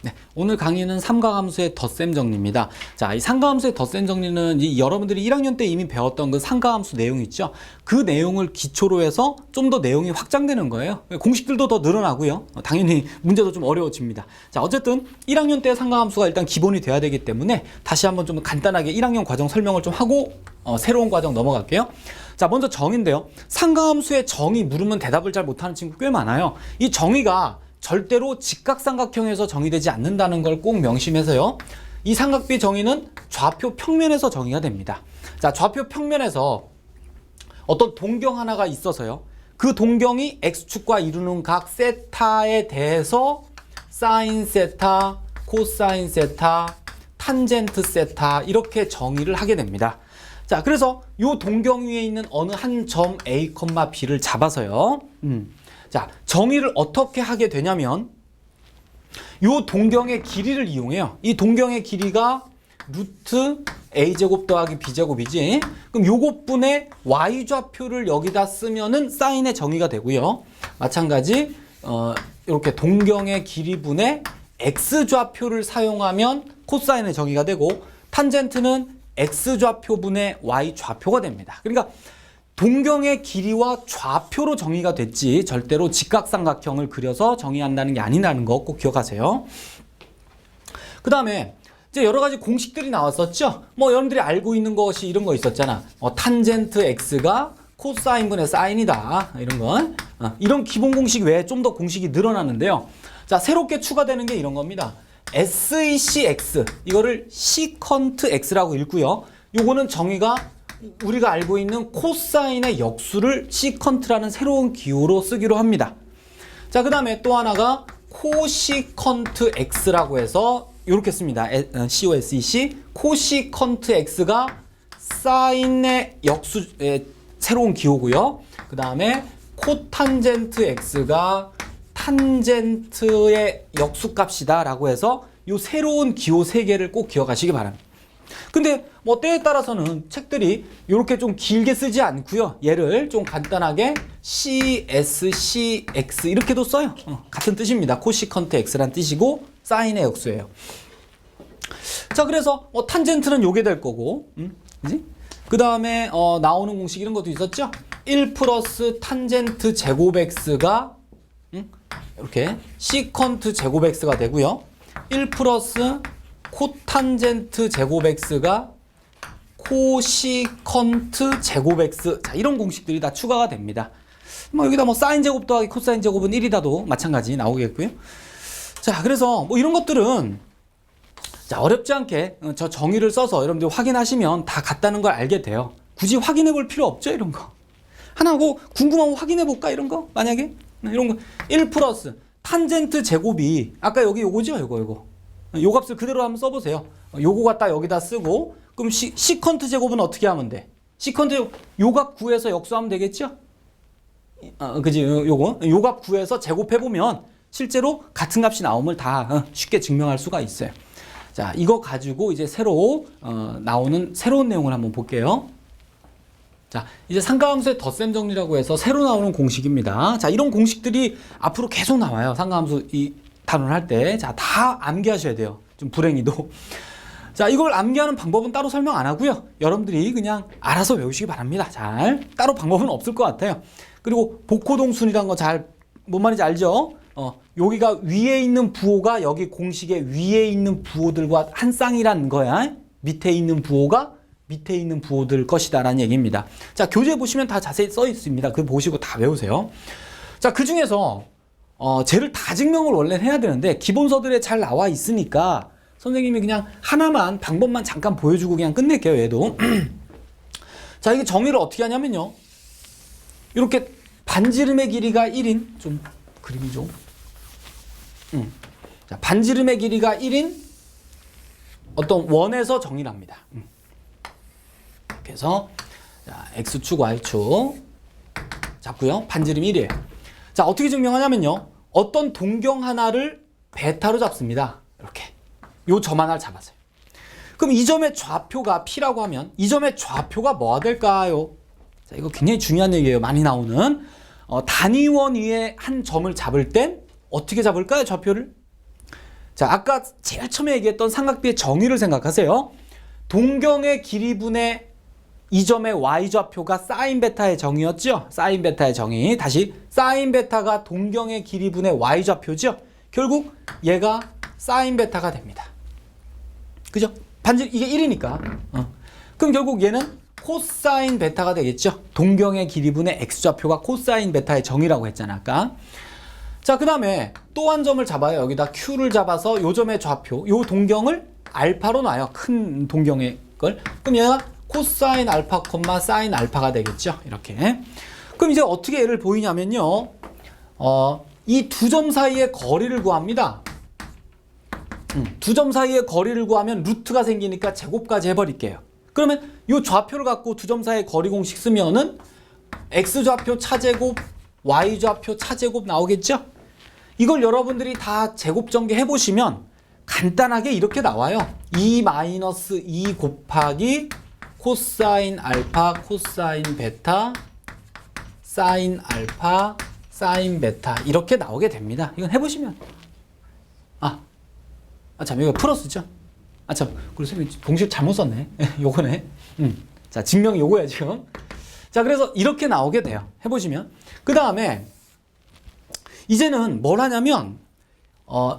네, 오늘 강의는 삼가함수의 덧셈 정리입니다. 자, 이 삼가함수의 덧셈 정리는 여러분들이 1학년 때 이미 배웠던 그 삼가함수 내용 있죠? 그 내용을 기초로 해서 좀 더 내용이 확장되는 거예요. 공식들도 더 늘어나고요. 당연히 문제도 좀 어려워집니다. 자, 어쨌든 1학년 때 삼가함수가 일단 기본이 돼야 되기 때문에 다시 한번 좀 간단하게 1학년 과정 설명을 좀 하고 새로운 과정 넘어갈게요. 자, 먼저 정의인데요. 삼가함수의 정의 물으면 대답을 잘 못하는 친구 꽤 많아요. 이 정의가 절대로 직각삼각형에서 정의되지 않는다는 걸 꼭 명심해서요. 이 삼각비 정의는 좌표 평면에서 정의가 됩니다. 자, 좌표 평면에서 어떤 동경 하나가 있어서요. 그 동경이 x축과 이루는 각 세타에 대해서 사인 세타, 코사인 세타, 탄젠트 세타 이렇게 정의를 하게 됩니다. 자, 그래서 이 동경 위에 있는 어느 한 점 A, B를 잡아서요. 자, 정의를 어떻게 하게 되냐면 이 동경의 길이를 이용해요. 이 동경의 길이가 루트 a제곱 더하기 b제곱이지. 그럼 요것분의 y좌표를 여기다 쓰면은 사인의 정의가 되고요. 마찬가지 이렇게 동경의 길이분의 x좌표를 사용하면 코사인의 정의가 되고, 탄젠트는 x좌표분의 y좌표가 됩니다. 그러니까 동경의 길이와 좌표로 정의가 됐지 절대로 직각삼각형을 그려서 정의한다는 게 아니라는 거 꼭 기억하세요. 그 다음에 이제 여러 가지 공식들이 나왔었죠. 뭐 여러분들이 알고 있는 것이 이런 거 있었잖아. 탄젠트 x가 코사인분의 사인이다. 이런 건 이런 기본 공식 외에 좀 더 공식이 늘어나는데요. 자, 새롭게 추가되는 게 이런 겁니다. secx 이거를 시컨트 x라고 읽고요. 요거는 정의가 우리가 알고 있는 코사인의 역수를 시컨트라는 새로운 기호로 쓰기로 합니다. 자, 그 다음에 또 하나가 코시컨트 x라고 해서 이렇게 씁니다. COSEC 코시컨트 x가 사인의 역수의 새로운 기호고요. 그 다음에 코탄젠트 x가 탄젠트의 역수값이다 라고 해서 이 새로운 기호 3개를 꼭 기억하시기 바랍니다. 근데 뭐 때에 따라서는 책들이 이렇게 좀 길게 쓰지 않고요. 얘를 좀 간단하게 CSCX 이렇게도 써요. 같은 뜻입니다. 코시컨트 x란 뜻이고 사인의 역수예요. 자, 그래서 탄젠트는 요게 될 거고, 그지? 그 다음에 나오는 공식 이런 것도 있었죠. 1 플러스 탄젠트 제곱 x가 이렇게 시컨트 제곱 x가 되고요. 1 플러스 코탄젠트 제곱 x가 코시컨트 제곱 x. 자, 이런 공식들이 다 추가가 됩니다. 뭐 여기다 뭐 사인 제곱 더하기 코사인 제곱은 1이다도 마찬가지 나오겠고요. 자, 그래서 뭐 이런 것들은 자, 어렵지 않게 저 정의를 써서 여러분들 확인하시면 다 같다는 걸 알게 돼요. 굳이 확인해 볼 필요 없죠, 이런 거. 하나고 궁금하면 확인해 볼까, 이런 거? 만약에 이런 거 1 플러스 탄젠트 제곱이 아까 여기 요거죠, 요거. 요 값을 그대로 한번 써보세요. 요거 갖다 여기다 쓰고, 그럼 시컨트 제곱은 어떻게 하면 돼? 시컨트 제곱, 요 값 구해서 역수하면 되겠죠? 그지? 요 값 구해서 제곱해보면 실제로 같은 값이 나옴을 다 쉽게 증명할 수가 있어요. 자, 이거 가지고 이제 새로 나오는 새로운 내용을 한번 볼게요. 자, 이제 삼가함수의 덧셈 정리라고 해서 새로 나오는 공식입니다. 자, 이런 공식들이 앞으로 계속 나와요. 삼가함수 이 단원을 할 때. 자, 다 암기하셔야 돼요. 좀 불행히도. 자, 이걸 암기하는 방법은 따로 설명 안 하고요. 여러분들이 그냥 알아서 외우시기 바랍니다. 잘. 따로 방법은 없을 것 같아요. 그리고 복호동순이라는 거 잘, 뭔 말인지 알죠? 여기가 위에 있는 부호가 여기 공식의 위에 있는 부호들과 한 쌍이란 거야. 밑에 있는 부호가 밑에 있는 부호들 것이다 라는 얘기입니다. 자, 교재 보시면 다 자세히 써 있습니다. 그거 보시고 다 외우세요. 자, 그 중에서 쟤를 다 증명을 원래 해야 되는데 기본서들에 잘 나와 있으니까 선생님이 그냥 하나만 방법만 잠깐 보여주고 그냥 끝낼게요. 얘도. 자, 이게 정의를 어떻게 하냐면요. 이렇게 반지름의 길이가 1인 좀 그림이 좀 자, 반지름의 길이가 1인 어떤 원에서 정의를 합니다. 그래서 자, x축, y축 잡고요. 반지름이 1이에요. 자, 어떻게 증명하냐면요. 어떤 동경 하나를 베타로 잡습니다. 이렇게. 요 점 하나를 잡았어요. 그럼 이 점의 좌표가 P라고 하면 이 점의 좌표가 뭐가 될까요? 자, 이거 굉장히 중요한 얘기예요. 많이 나오는. 단위원 위에 한 점을 잡을 땐 어떻게 잡을까요? 좌표를? 자, 아까 제일 처음에 얘기했던 삼각비의 정의를 생각하세요. 동경의 길이분의 이 점의 y좌표가 사인 베타의 정의였죠. 사인 베타의 정의. 다시 사인 베타가 동경의 길이분의 y좌표죠. 결국 얘가 사인 베타가 됩니다. 그죠? 반지 이게 1이니까. 그럼 결국 얘는 코사인 베타가 되겠죠. 동경의 길이분의 x좌표가 코사인 베타의 정의라고 했잖아 아까. 자, 그 다음에 또 한 점을 잡아요. 여기다 q를 잡아서 요 점의 좌표, 요 동경을 알파로 놔요. 큰 동경의 걸. 그럼 얘가 코사인 알파, 사인 알파가 되겠죠. 이렇게. 그럼 이제 어떻게 얘를 보이냐면요. 이 두 점 사이의 거리를 구합니다. 두 점 사이의 거리를 구하면 루트가 생기니까 제곱까지 해버릴게요. 그러면 이 좌표를 갖고 두 점 사이의 거리 공식 쓰면은 x좌표 차제곱, y좌표 차제곱 나오겠죠? 이걸 여러분들이 다 제곱 전개 해보시면 간단하게 이렇게 나와요. 2 곱하기 코사인 알파, 코사인 베타, 사인 알파, 사인 베타 이렇게 나오게 됩니다. 이건 해보시면 참 이거 플러스죠? 참 그리고 선생님 공식 잘못 썼네. 요거네. 자, 증명이 요거야 지금. 자, 그래서 이렇게 나오게 돼요. 해보시면. 그 다음에 이제는 뭘 하냐면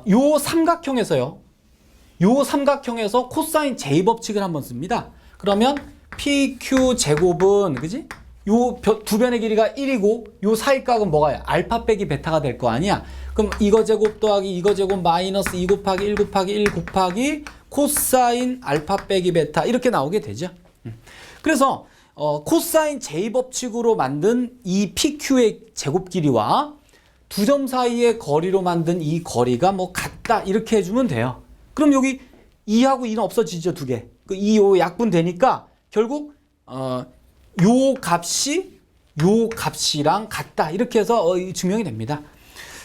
요 삼각형에서요. 요 삼각형에서 코사인 J 법칙을 한번 씁니다. 그러면 PQ 제곱은 그지? 요 두 변의 길이가 1이고 요 사이 값은 뭐가요? 알파 빼기 베타가 될 거 아니야. 그럼 이거 제곱 더하기 이거 제곱 마이너스 2 곱하기 1 곱하기 1 곱하기 코사인 알파 빼기 베타 이렇게 나오게 되죠. 그래서 코사인 J 법칙으로 만든 이 PQ의 제곱 길이와 두 점 사이의 거리로 만든 이 거리가 뭐 같다 이렇게 해주면 돼요. 그럼 여기 2하고 2는 없어지죠. 두 개. 그 2, 요 약분 되니까 결국 요 값이랑 같다 이렇게 해서 증명이 됩니다.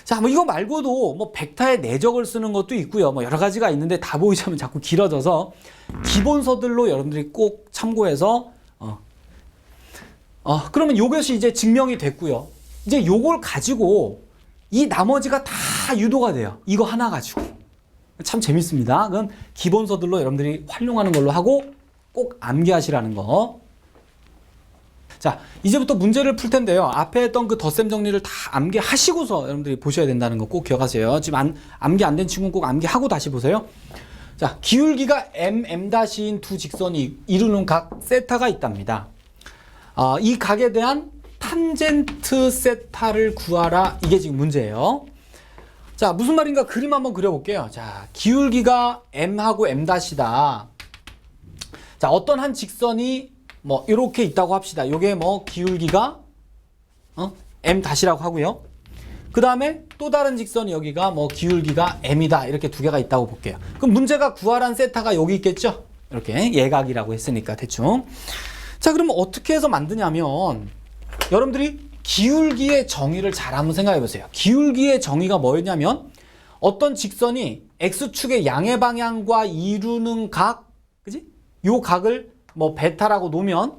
자, 뭐 이거 말고도 뭐 벡터의 내적을 쓰는 것도 있고요. 뭐 여러 가지가 있는데 다 보이자면 자꾸 길어져서 기본서들로 여러분들이 꼭 참고해서 그러면 요것이 이제 증명이 됐고요. 이제 요걸 가지고 이 나머지가 다 유도가 돼요. 이거 하나 가지고. 참 재밌습니다. 그건 기본서들로 여러분들이 활용하는 걸로 하고 꼭 암기하시라는 거. 자, 이제부터 문제를 풀 텐데요. 앞에 했던 그 덧셈 정리를 다 암기하시고서 여러분들이 보셔야 된다는 거 꼭 기억하세요. 지금 암기 안 된 친구는 꼭 암기하고 다시 보세요. 자, 기울기가 m''인 두 직선이 이루는 각 세타가 있답니다. 이 각에 대한 탄젠트 세타를 구하라. 이게 지금 문제예요. 자, 무슨 말인가 그림 한번 그려볼게요. 자, 기울기가 m하고 m'이다. 자, 어떤 한 직선이 뭐 이렇게 있다고 합시다. 요게 뭐 기울기가 m-라고 하고요. 그 다음에 또 다른 직선이 여기가 뭐 기울기가 m이다. 이렇게 두 개가 있다고 볼게요. 그럼 문제가 구하란 세타가 여기 있겠죠? 이렇게 예각이라고 했으니까 대충. 자, 그러면 어떻게 해서 만드냐면 여러분들이 기울기의 정의를 잘 한번 생각해 보세요. 기울기의 정의가 뭐였냐면 어떤 직선이 x축의 양의 방향과 이루는 각, 그지? 요 각을 뭐 베타라고 놓으면,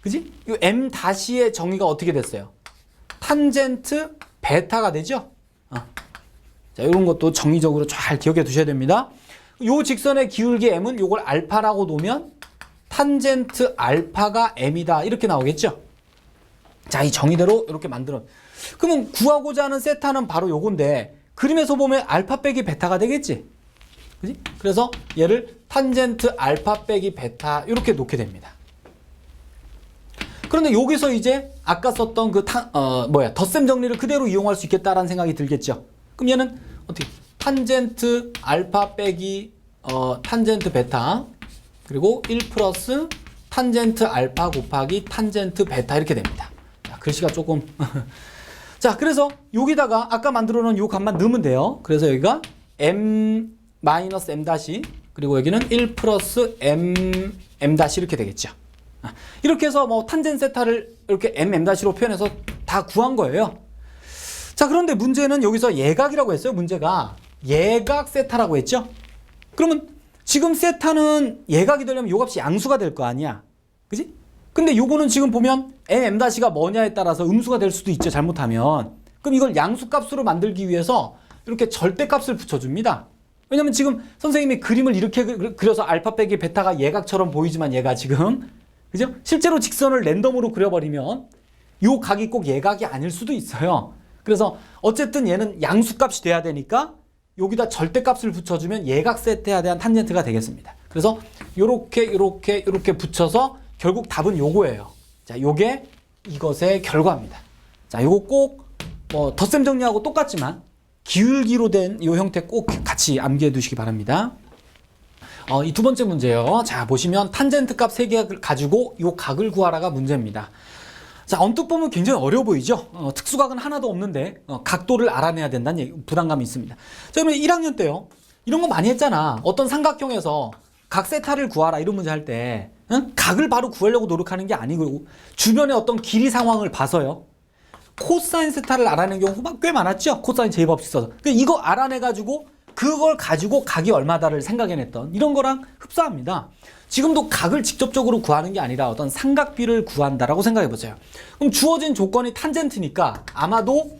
그지? 요 m-의 정의가 어떻게 됐어요? 탄젠트 베타가 되죠? 자, 이런 것도 정의적으로 잘 기억해 두셔야 됩니다. 요 직선의 기울기 m은 요걸 알파라고 놓으면 탄젠트 알파가 m이다. 이렇게 나오겠죠? 자, 이 정의대로 이렇게 만들어. 그러면 구하고자 하는 세타는 바로 요건데 그림에서 보면 알파 빼기 베타가 되겠지? 그지? 그래서 얘를 탄젠트 알파 빼기 베타 이렇게 놓게 됩니다. 그런데 여기서 이제 아까 썼던 그 덧셈 정리를 그대로 이용할 수 있겠다라는 생각이 들겠죠? 그럼 얘는 어떻게? 탄젠트 알파 빼기 탄젠트 베타 그리고 1 플러스 탄젠트 알파 곱하기 탄젠트 베타 이렇게 됩니다. 자, 글씨가 조금 자, 그래서 여기다가 아까 만들어 놓은 요 값만 넣으면 돼요. 그래서 여기가 m 마이너스 m 다시 그리고 여기는 1 플러스 m 다시 이렇게 되겠죠. 이렇게 해서 뭐 탄젠 세타를 이렇게 m 다시로 표현해서 다 구한 거예요. 자, 그런데 문제는 여기서 예각이라고 했어요. 문제가 예각 세타라고 했죠. 그러면 지금 세타는 예각이 되려면 요 값이 양수가 될 거 아니야. 그지? 근데 요거는 지금 보면 m-가 뭐냐에 따라서 음수가 될 수도 있죠. 잘못하면. 그럼 이걸 양수 값으로 만들기 위해서 이렇게 절대값을 붙여줍니다. 왜냐면 지금 선생님이 그림을 이렇게 그려서 알파 빼기 베타가 예각처럼 보이지만 얘가 지금 그죠? 실제로 직선을 랜덤으로 그려버리면 요 각이 꼭 예각이 아닐 수도 있어요. 그래서 어쨌든 얘는 양수값이 돼야 되니까 여기다 절대값을 붙여주면 예각 세타에 대한 탄젠트가 되겠습니다. 그래서 요렇게 붙여서 결국 답은 요거예요. 자, 요게 이것의 결과입니다. 자, 요거 꼭 뭐 덧셈 정리하고 똑같지만 기울기로 된 이 형태 꼭 같이 암기해 두시기 바랍니다. 이 두 번째 문제요. 자, 보시면 탄젠트 값 3개 가지고 이 각을 구하라가 문제입니다. 자, 언뜻 보면 굉장히 어려워 보이죠? 특수각은 하나도 없는데 각도를 알아내야 된다는 부담감이 있습니다. 자, 그러면 1학년 때요. 이런 거 많이 했잖아. 어떤 삼각형에서 각 세타를 구하라 이런 문제 할 때 각을 바로 구하려고 노력하는 게 아니고 주변의 어떤 길이 상황을 봐서요. 코사인 세타를 알아내는 경우가 꽤 많았죠. 코사인 제곱식 써서. 이거 알아내가지고 그걸 가지고 각이 얼마다를 생각해냈던 이런 거랑 흡사합니다. 지금도 각을 직접적으로 구하는 게 아니라 어떤 삼각비를 구한다라고 생각해보세요. 그럼 주어진 조건이 탄젠트니까 아마도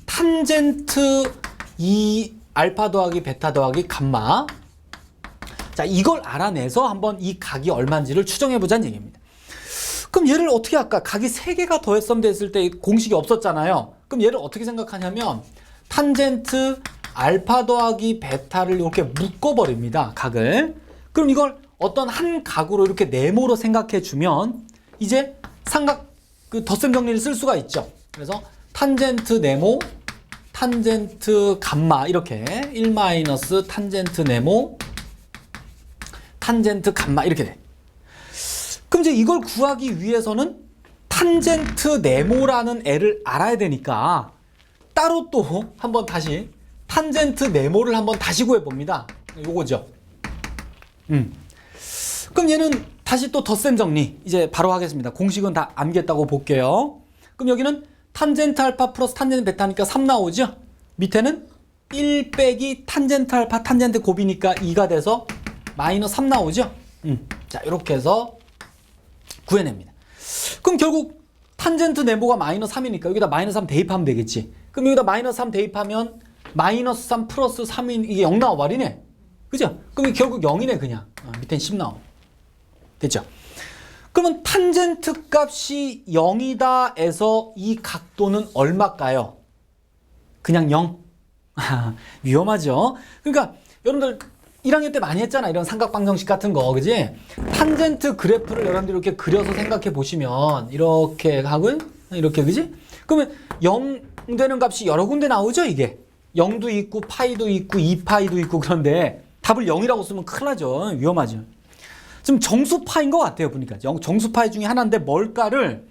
탄젠트 2 알파 더하기 베타 더하기 감마, 자, 이걸 알아내서 한번 이 각이 얼마인지를 추정해보자는 얘기입니다. 그럼 얘를 어떻게 할까? 각이 3개가 더했으면 됐을 때 공식이 없었잖아요. 그럼 얘를 어떻게 생각하냐면 탄젠트 알파 더하기 베타를 이렇게 묶어버립니다. 각을. 그럼 이걸 어떤 한 각으로 이렇게 네모로 생각해주면 이제 삼각 그 덧셈 정리를 쓸 수가 있죠. 그래서 탄젠트 네모, 탄젠트 감마 이렇게 1 마이너스 탄젠트 네모, 탄젠트 감마 이렇게 돼. 그럼 이제 이걸 구하기 위해서는 탄젠트 네모라는 애를 알아야 되니까 따로 또 한번 다시 탄젠트 네모를 한번 다시 구해봅니다. 요거죠. 그럼 얘는 다시 또 덧셈 정리 이제 바로 하겠습니다. 공식은 다 암기했다고 볼게요. 그럼 여기는 탄젠트 알파 플러스 탄젠트 베타니까 3 나오죠. 밑에는 1 빼기 탄젠트 알파 탄젠트 곱이니까 2가 돼서 마이너스 3 나오죠. 자, 이렇게 해서 구해냅니다. 그럼 결국 탄젠트 네모가 마이너스 3이니까 여기다 마이너스 3 대입하면 되겠지. 그럼 여기다 마이너스 3 대입하면 마이너스 3 플러스 3인 이게 0 나와버리네. 그죠? 그럼 결국 0이네 그냥. 밑엔 10 나오고. 됐죠? 그러면 탄젠트 값이 0이다 해서 이 각도는 얼마일까요? 그냥 0? 위험하죠? 그러니까 여러분들 1학년 때 많이 했잖아. 이런 삼각방정식 같은 거. 그지? 탄젠트 그래프를 여러분들 이렇게 그려서 생각해 보시면 이렇게 각을 이렇게 그지? 그러면 0 되는 값이 여러 군데 나오죠, 이게. 0도 있고 파이도 있고 2파이도 있고 그런데 답을 0이라고 쓰면 큰일 나죠. 위험하죠. 지금 정수파인 것 같아요, 보니까. 정수파이 중에 하나인데 뭘까를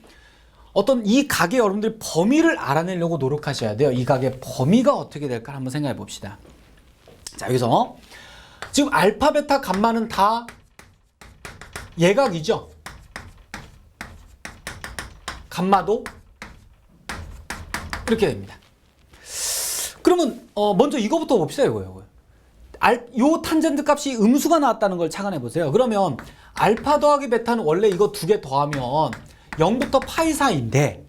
어떤 이 각의 여러분들 범위를 알아내려고 노력하셔야 돼요. 이 각의 범위가 어떻게 될까 한번 생각해 봅시다. 자, 여기서 지금 알파, 베타, 감마는 다 예각이죠. 감마도 이렇게 됩니다. 그러면 먼저 이거부터 봅시다. 이거요. 요 탄젠트 값이 음수가 나왔다는 걸 착안해 보세요. 그러면 알파 더하기 베타는 원래 이거 두 개 더하면 0부터 파이 사이인데,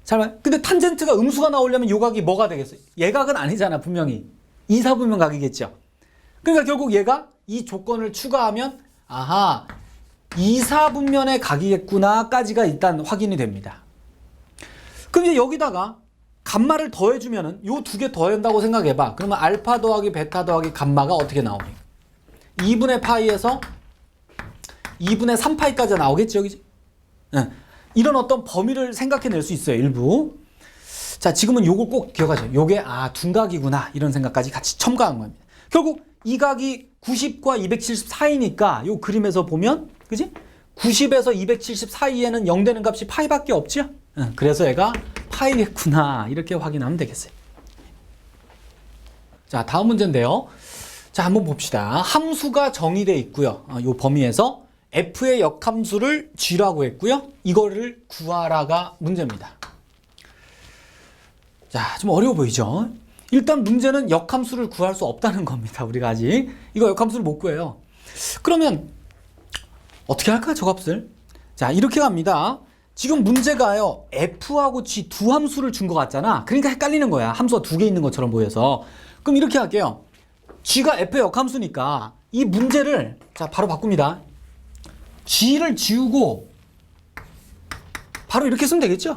잠깐만. 근데 탄젠트가 음수가 나오려면 요 각이 뭐가 되겠어요? 예각은 아니잖아, 분명히. 이사분면 각이겠죠. 그러니까 결국 얘가 이 조건을 추가하면 아하, 이사분면의 각이겠구나까지가 일단 확인이 됩니다. 그럼 이제 여기다가 감마를 더해주면은 요 두 개 더한다고 생각해봐. 그러면 알파 더하기 베타 더하기 감마가 어떻게 나옵니까? 2분의 파이에서 2분의 3파이까지 나오겠죠, 그지? 네. 이런 어떤 범위를 생각해낼 수 있어요, 일부. 자, 지금은 요걸 꼭 기억하세요. 요게 둔각이구나 이런 생각까지 같이 첨가한 겁니다. 결국 이 각이 90과 270 사이니까 요 그림에서 보면 그지? 90에서 270 사이에는 0 되는 값이 파이밖에 없죠? 그래서 얘가 파이겠구나 이렇게 확인하면 되겠어요. 자, 다음 문제인데요. 자, 한번 봅시다. 함수가 정의되어 있고요. 요 범위에서 f의 역함수를 g라고 했고요. 이거를 구하라가 문제입니다. 자, 좀 어려워 보이죠? 일단 문제는 역함수를 구할 수 없다는 겁니다. 우리가 아직 이거 역함수를 못 구해요. 그러면 어떻게 할까, 저 값을? 자, 이렇게 갑니다. 지금 문제가요, f하고 g 두 함수를 준 것 같잖아. 그러니까 헷갈리는 거야. 함수가 두 개 있는 것처럼 보여서. 그럼 이렇게 할게요. g가 f의 역함수니까 이 문제를 자 바로 바꿉니다. g를 지우고 바로 이렇게 쓰면 되겠죠?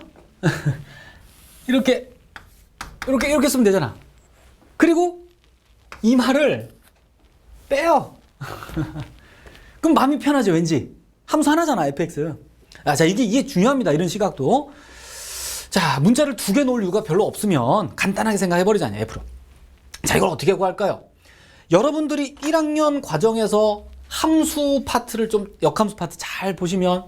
이렇게 쓰면 되잖아. 그리고 이 말을 빼요. 그럼 마음이 편하죠, 왠지. 함수 하나잖아, fx. 자, 이게 중요합니다. 이런 시각도. 자, 문자를 두 개 놓을 이유가 별로 없으면 간단하게 생각해버리잖아요, f로. 자, 이걸 어떻게 구할까요? 여러분들이 1학년 과정에서 함수 파트를 좀, 역함수 파트 잘 보시면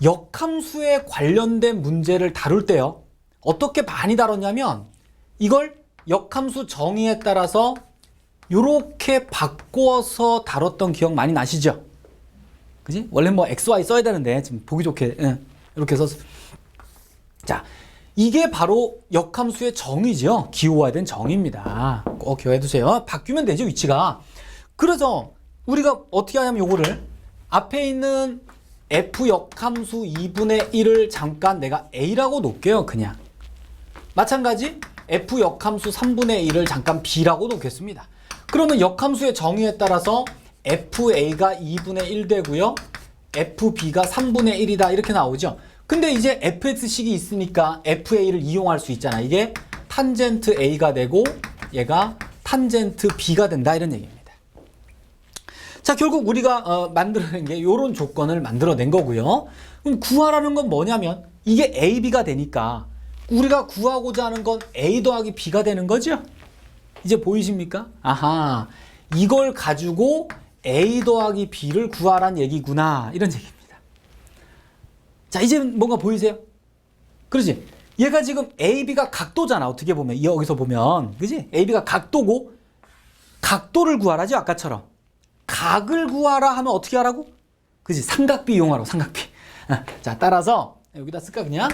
역함수에 관련된 문제를 다룰 때요. 어떻게 많이 다뤘냐면 이걸 역함수 정의에 따라서 요렇게 바꿔서 다뤘던 기억 많이 나시죠? 그지? 원래 뭐 XY 써야 되는데 지금 보기 좋게 이렇게 써서 자, 이게 바로 역함수의 정의죠. 기호화된 정의입니다. 꼭 기억해 두세요. 바뀌면 되죠, 위치가. 그래서 우리가 어떻게 하냐면 요거를 앞에 있는 f 역함수 2분의 1을 잠깐 내가 a라고 놓을게요. 그냥. 마찬가지 f 역함수 3분의 1을 잠깐 b라고 놓겠습니다. 그러면 역함수의 정의에 따라서 fa가 2분의 1 되고요. fb가 3분의 1이다 이렇게 나오죠. 근데 이제 fx식이 있으니까 fa를 이용할 수 있잖아. 이게 탄젠트 a가 되고 얘가 탄젠트 b가 된다 이런 얘기입니다. 자, 결국 우리가 만들어낸 게 이런 조건을 만들어낸 거고요. 그럼 구하라는 건 뭐냐면 이게 a, b가 되니까 우리가 구하고자 하는 건 a 더하기 b가 되는 거죠. 이제 보이십니까? 아하, 이걸 가지고 a 더하기 b를 구하란 얘기구나 이런 얘기입니다. 자, 이제 뭔가 보이세요? 그렇지? 얘가 지금 a, b가 각도잖아. 어떻게 보면 여기서 보면 그지? a, b가 각도고 각도를 구하라죠. 아까처럼 각을 구하라 하면 어떻게 하라고? 그지? 삼각비 이용하라고. 삼각비. 자, 따라서 여기다 쓸까 그냥?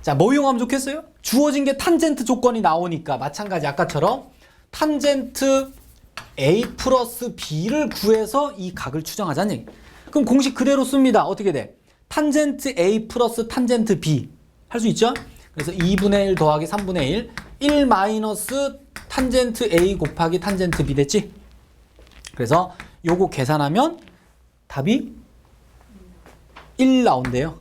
자, 뭐 이용하면 좋겠어요? 주어진 게 탄젠트 조건이 나오니까 마찬가지 아까처럼 탄젠트 a 플러스 b를 구해서 이 각을 추정하자는 얘기. 그럼 공식 그대로 씁니다. 어떻게 돼? 탄젠트 a 플러스 탄젠트 b 할 수 있죠? 그래서 2분의 1 더하기 3분의 1 마이너스 탄젠트 a 곱하기 탄젠트 b 됐지? 그래서 요거 계산하면 답이 1 나온대요.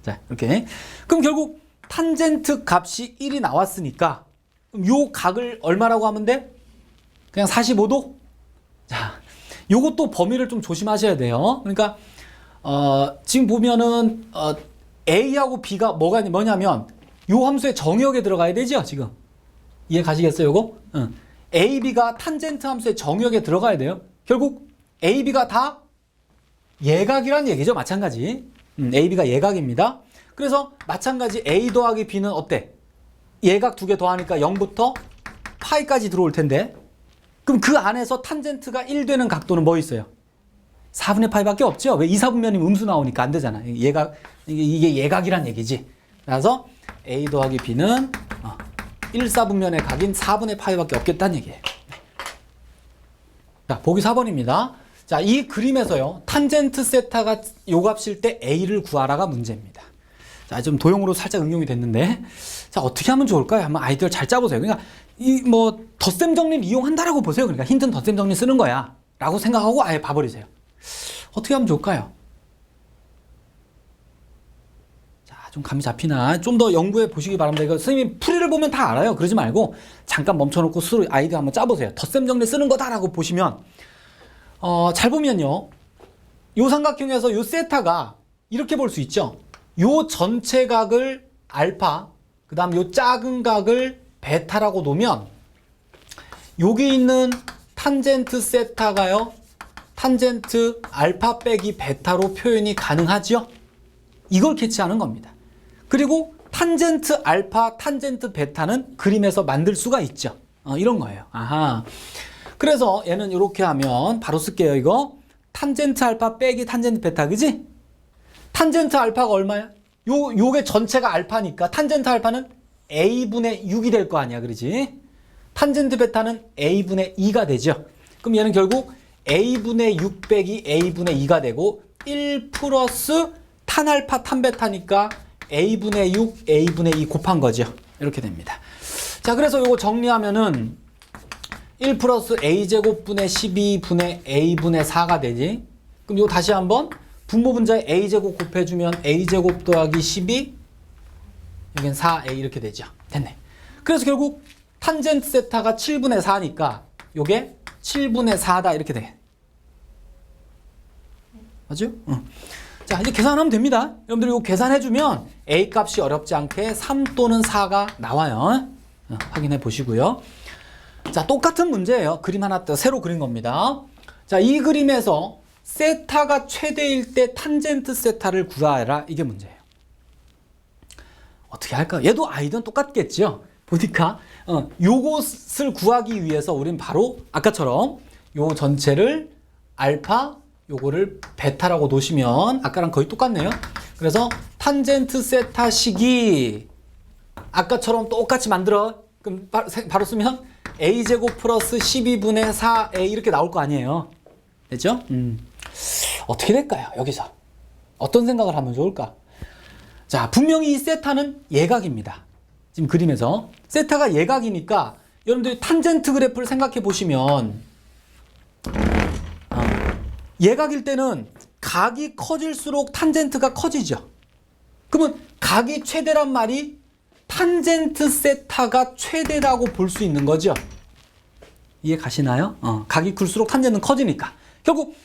자, 이렇게. 그럼 결국 탄젠트 값이 1이 나왔으니까 그럼 요 각을 얼마라고 하면 돼? 그냥 45도? 자, 요것도 범위를 좀 조심하셔야 돼요. 그러니까 지금 보면은 A하고 B가 뭐냐면 요 함수의 정의역에 들어가야 되죠, 지금. 이해 가시겠어요, 요거? 응. A, B가 탄젠트 함수의 정의역에 들어가야 돼요. 결국 A, B가 다 예각이란 얘기죠, 마찬가지. A, B가 예각입니다. 그래서 마찬가지 A 더하기 B는 어때? 예각 두 개 더하니까 0부터 파이까지 들어올 텐데 그럼 그 안에서 탄젠트가 1 되는 각도는 뭐 있어요? 4분의 파이밖에 없죠. 왜 2, 4분면이면 음수 나오니까 안 되잖아. 예각, 이게 예각이란 얘기지. 그래서 A 더하기 B는 1, 4분면의 각인 4분의 파이밖에 없겠다는 얘기예요. 자, 보기 4번입니다. 자, 이 그림에서요. 탄젠트 세타가 요 값일 때 A를 구하라가 문제입니다. 자, 좀 도형으로 살짝 응용이 됐는데 자, 어떻게 하면 좋을까요? 한번 아이디어를 잘 짜보세요. 그러니까 이 뭐 덧셈 정리를 이용한다라고 보세요. 그러니까 힌트는 덧셈 정리 쓰는 거야 라고 생각하고 아예 봐버리세요. 어떻게 하면 좋을까요? 자, 좀 감이 잡히나? 좀 더 연구해 보시기 바랍니다. 이거 선생님이 풀이를 보면 다 알아요. 그러지 말고 잠깐 멈춰놓고 스스로 아이디어 한번 짜보세요. 덧셈 정리 쓰는 거다라고 보시면 잘 보면요. 요 삼각형에서 요 세타가 이렇게 볼 수 있죠. 요 전체 각을 알파, 그 다음 요 작은 각을 베타라고 놓으면 여기 있는 탄젠트 세타가요. 탄젠트 알파 빼기 베타로 표현이 가능하죠. 이걸 캐치하는 겁니다. 그리고 탄젠트 알파, 탄젠트 베타는 그림에서 만들 수가 있죠. 이런 거예요. 아하. 그래서 얘는 이렇게 하면 바로 쓸게요. 이거 탄젠트 알파 빼기 탄젠트 베타, 그지? 탄젠트 알파가 얼마야? 요게 전체가 알파니까 탄젠트 알파는 a분의 6이 될 거 아니야, 그러지? 탄젠트 베타는 a분의 2가 되죠. 그럼 얘는 결국 a분의 6 빼기 a분의 2가 되고 1 플러스 탄 알파 탄 베타니까 a분의 6 a분의 2 곱한 거죠. 이렇게 됩니다. 자, 그래서 요거 정리하면은 1 플러스 a제곱분의 12분의 a분의 4가 되지. 그럼 이거 다시 한번 분모 분자에 a제곱 곱해주면 a제곱 더하기 12, 여긴 4a 이렇게 되죠. 됐네. 그래서 결국 탄젠트 세타가 7분의 4니까 요게 7분의 4다 이렇게 돼. 맞죠? 응. 자, 이제 계산하면 됩니다. 여러분들 이거 계산해주면 a 값이 어렵지 않게 3 또는 4가 나와요. 확인해 보시고요. 자, 똑같은 문제예요. 그림 하나 더 새로 그린 겁니다. 자, 이 그림에서 세타가 최대일 때 탄젠트 세타를 구하라. 이게 문제예요. 어떻게 할까? 얘도 아이든 똑같겠죠. 보니까 요것을 구하기 위해서 우린 바로 아까처럼 요 전체를 알파, 요거를 베타라고 놓으시면 아까랑 거의 똑같네요. 그래서 탄젠트 세타식이 아까처럼 똑같이 만들어. 그럼 바로 쓰면 a제곱 플러스 12분의 4a 이렇게 나올 거 아니에요. 됐죠? 어떻게 될까요? 여기서 어떤 생각을 하면 좋을까? 자, 분명히 이 세타는 예각입니다. 지금 그림에서 세타가 예각이니까 여러분들이 탄젠트 그래프를 생각해 보시면 예각일 때는 각이 커질수록 탄젠트가 커지죠. 그러면 각이 최대란 말이 탄젠트 세타가 최대라고 볼 수 있는 거죠. 이해 가시나요? 각이 클수록 탄젠트는 커지니까. 결국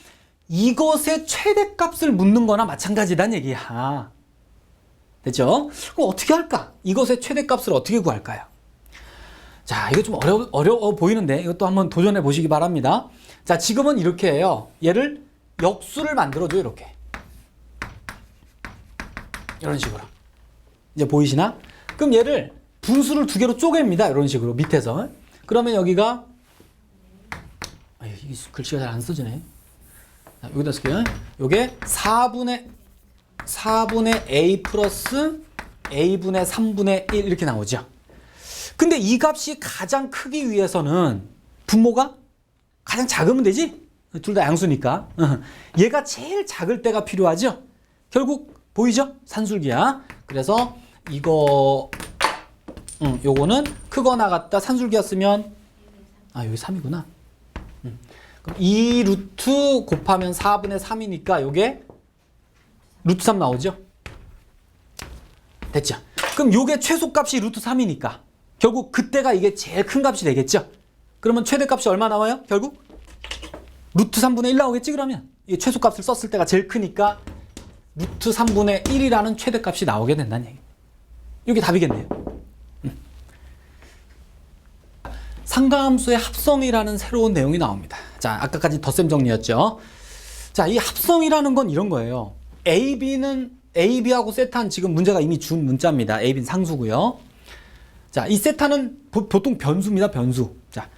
이것의 최대값을 묻는 거나 마찬가지란 얘기야. 됐죠? 그럼 어떻게 할까? 이것의 최대값을 어떻게 구할까요? 자, 이거 좀 어려워 보이는데 이것도 한번 도전해 보시기 바랍니다. 자, 지금은 이렇게 해요. 얘를 역수를 만들어줘요. 이렇게. 이런 식으로. 이제 보이시나? 그럼 얘를 분수를 두 개로 쪼갭니다. 이런 식으로 밑에서. 그러면 여기가 이게 글씨가 잘 안 써지네. 자, 여기다 쓸게요. 요게 4분의 a 플러스 a분의 3분의 1 이렇게 나오죠. 근데 이 값이 가장 크기 위해서는 분모가 가장 작으면 되지? 둘 다 양수니까. 얘가 제일 작을 때가 필요하죠. 결국 보이죠? 산술기야. 그래서 이거 요거는 크거나 같다 산술기였으면 여기 3이구나. 그럼 2 루트 곱하면 4분의 3이니까 요게 루트 3 나오죠? 됐죠? 그럼 요게 최소값이 루트 3이니까 결국 그때가 이게 제일 큰 값이 되겠죠? 그러면 최대값이 얼마 나와요? 결국 루트 3분의 1 나오겠지 그러면? 이게 최소값을 썼을 때가 제일 크니까 루트 3분의 1이라는 최대값이 나오게 된다는 얘기예요. 이게 답이겠네요. 상가함수의 합성이라는 새로운 내용이 나옵니다. 자, 아까까지 덧셈 정리였죠. 자, 이 합성이라는 건 이런 거예요. AB하고 세타는 지금 문제가 이미 준 문자입니다. AB는 상수고요. 자, 이 세타는 보통 변수입니다. 변수. 자,